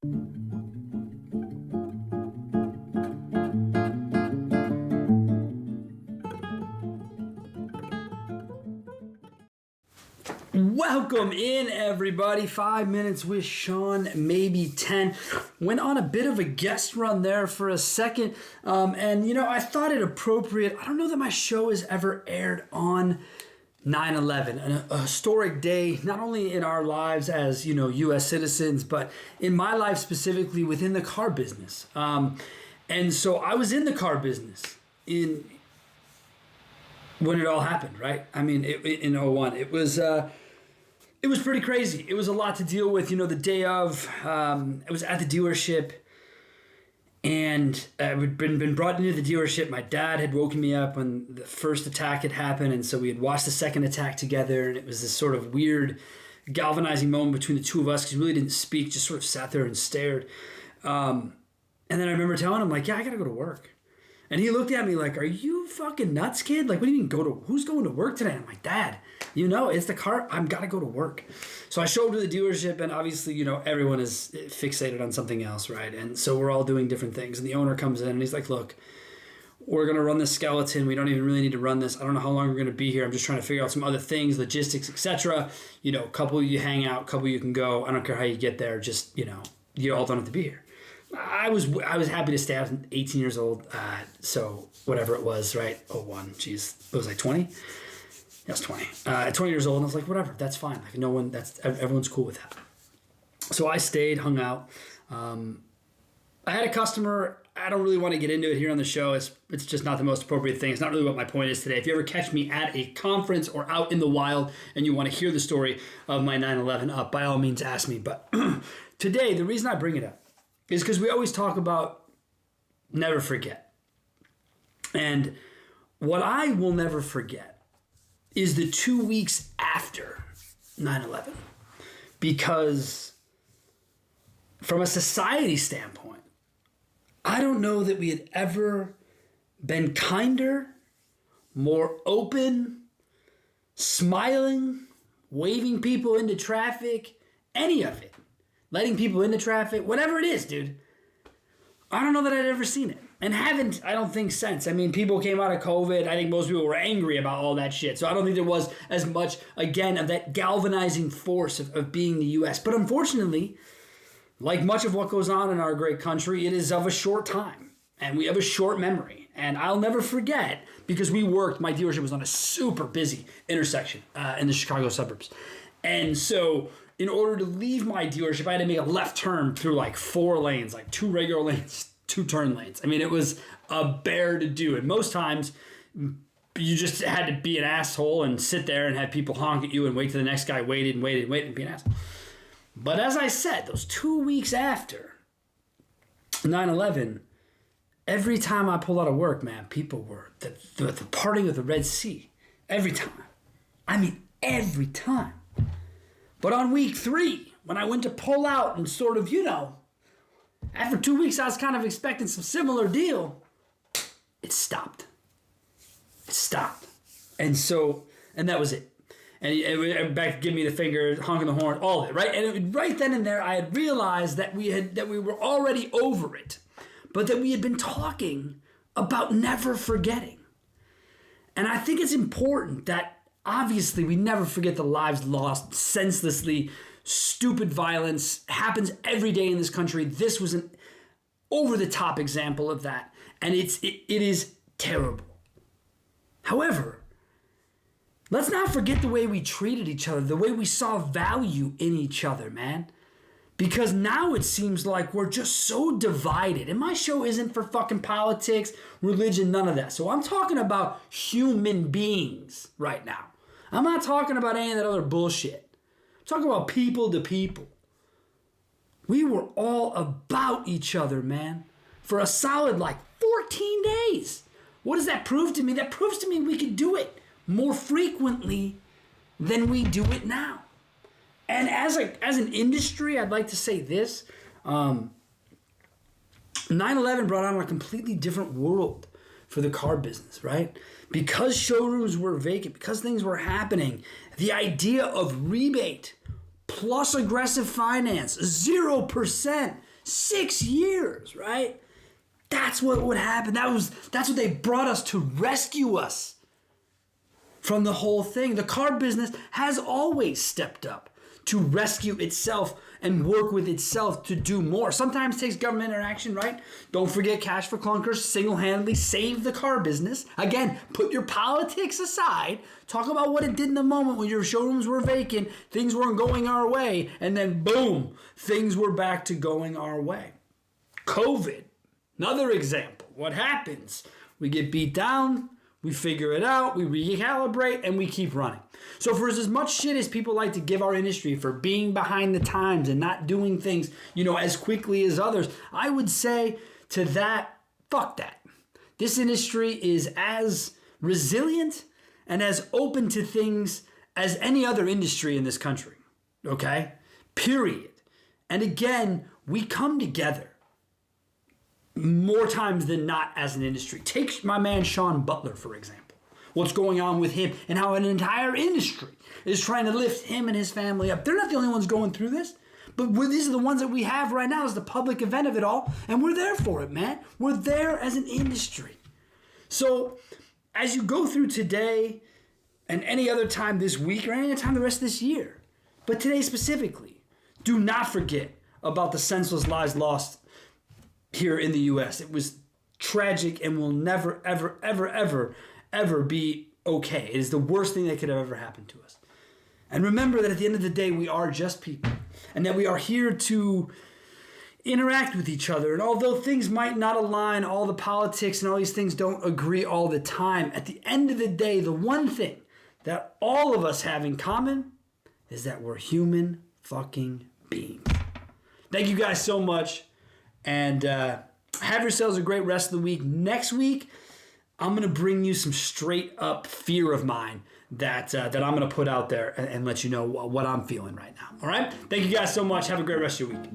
Welcome in, everybody. 5 minutes with Sean, maybe 10. Went on a bit of a guest run there for a second. I thought it appropriate. I don't know that my show has ever aired on 9/11, a historic day, not only in our lives as, U.S. citizens, but in my life specifically within the car business. And so I was in the car business when it all happened, right? I mean, in 01. It was pretty crazy. It was a lot to deal with. The day of, I was at the dealership, and I'd been brought into the dealership. My dad had woken me up when the first attack had happened, and so we had watched the second attack together, and it was this sort of weird, galvanizing moment between the two of us because we really didn't speak, just sort of sat there and stared. And then I remember telling him, yeah, I got to go to work. And he looked at me like, are you fucking nuts, kid? What do you mean who's going to work today? I'm like, Dad, it's the car. I've got to go to work. So I show up to the dealership, and obviously, everyone is fixated on something else, right? And so we're all doing different things. And the owner comes in, and he's like, look, we're going to run this skeleton. We don't even really need to run this. I don't know how long we're going to be here. I'm just trying to figure out some other things, logistics, etc. A couple of you hang out, a couple of you can go. I don't care how you get there. Just, you all don't have to be here. I was happy to stay. I was 18 years old, so whatever it was, right? 01, geez, it was 20? Yeah, I was 20. At 20 years old, and I was like, whatever, that's fine. Everyone's cool with that. So I stayed, hung out. I had a customer. I don't really want to get into it here on the show. It's just not the most appropriate thing. It's not really what my point is today. If you ever catch me at a conference or out in the wild and you want to hear the story of my 9/11 by all means ask me. But today, the reason I bring it up is because we always talk about never forget. And what I will never forget is the 2 weeks after 9/11. Because from a society standpoint, I don't know that we had ever been kinder, more open, smiling, waving people into traffic, any of it. Letting people into traffic, whatever it is, dude. I don't know that I'd ever seen it. And haven't, I don't think, since. I mean, people came out of COVID. I think most people were angry about all that shit. So I don't think there was as much, again, of that galvanizing force of being the U.S. But unfortunately, like much of what goes on in our great country, it is of a short time. And we have a short memory. And I'll never forget, because my dealership was on a super busy intersection in the Chicago suburbs. And so in order to leave my dealership, I had to make a left turn through 4 lanes, 2 regular lanes, 2 turn lanes. I mean, it was a bear to do. And most times, you just had to be an asshole and sit there and have people honk at you and wait till the next guy waited and be an asshole. But as I said, those 2 weeks after 9/11, every time I pulled out of work, man, people were the parting of the Red Sea. Every time. I mean, every time. But on week 3, when I went to pull out and sort of, after 2 weeks I was kind of expecting some similar deal, it stopped. It stopped. And that was it. And it back to give me the finger, honking the horn, all of it, right? And right then and there I had realized that we were already over it, but that we had been talking about never forgetting. And I think it's important that obviously, we never forget the lives lost senselessly. Stupid violence happens every day in this country. This was an over-the-top example of that, and it is terrible. However, let's not forget the way we treated each other, the way we saw value in each other, man. Because now it seems like we're just so divided. And my show isn't for fucking politics, religion, none of that. So I'm talking about human beings right now. I'm not talking about any of that other bullshit. I'm talking about people to people. We were all about each other, man, for a solid 14 days. What does that prove to me? That proves to me we could do it more frequently than we do it now. And as an industry, I'd like to say this. 9/11 brought on a completely different world for the car business, right? Because showrooms were vacant, because things were happening, the idea of rebate plus aggressive finance, 0%, 6 years, right? That's what would happen. That's what they brought us to rescue us from the whole thing. The car business has always stepped up to rescue itself and work with itself to do more. Sometimes it takes government interaction, right? Don't forget Cash for Clunkers single-handedly saved the car business. Again, put your politics aside. Talk about what it did in the moment when your showrooms were vacant, things weren't going our way, and then boom, things were back to going our way. COVID, another example. What happens? We get beat down, we figure it out, we recalibrate, and we keep running. So for as much shit as people like to give our industry for being behind the times and not doing things, as quickly as others, I would say to that, fuck that. This industry is as resilient and as open to things as any other industry in this country. Okay? Period. And again, we come together more times than not as an industry. Take my man Sean Butler, for example. What's going on with him and how an entire industry is trying to lift him and his family up. They're not the only ones going through this, but these are the ones that we have right now as the public event of it all, and we're there for it, man. We're there as an industry. So as you go through today and any other time this week or any other time the rest of this year, but today specifically, do not forget about the senseless lives lost here in the U.S. It was tragic and will never, ever, ever, ever, ever be okay. It is the worst thing that could have ever happened to us. And remember that at the end of the day, we are just people. And that we are here to interact with each other. And although things might not align, all the politics and all these things don't agree all the time, at the end of the day, the one thing that all of us have in common is that we're human fucking beings. Thank you guys so much. And have yourselves a great rest of the week. Next week, I'm going to bring you some straight up fear of mine that I'm going to put out there and let you know what I'm feeling right now. All right? Thank you guys so much. Have a great rest of your week.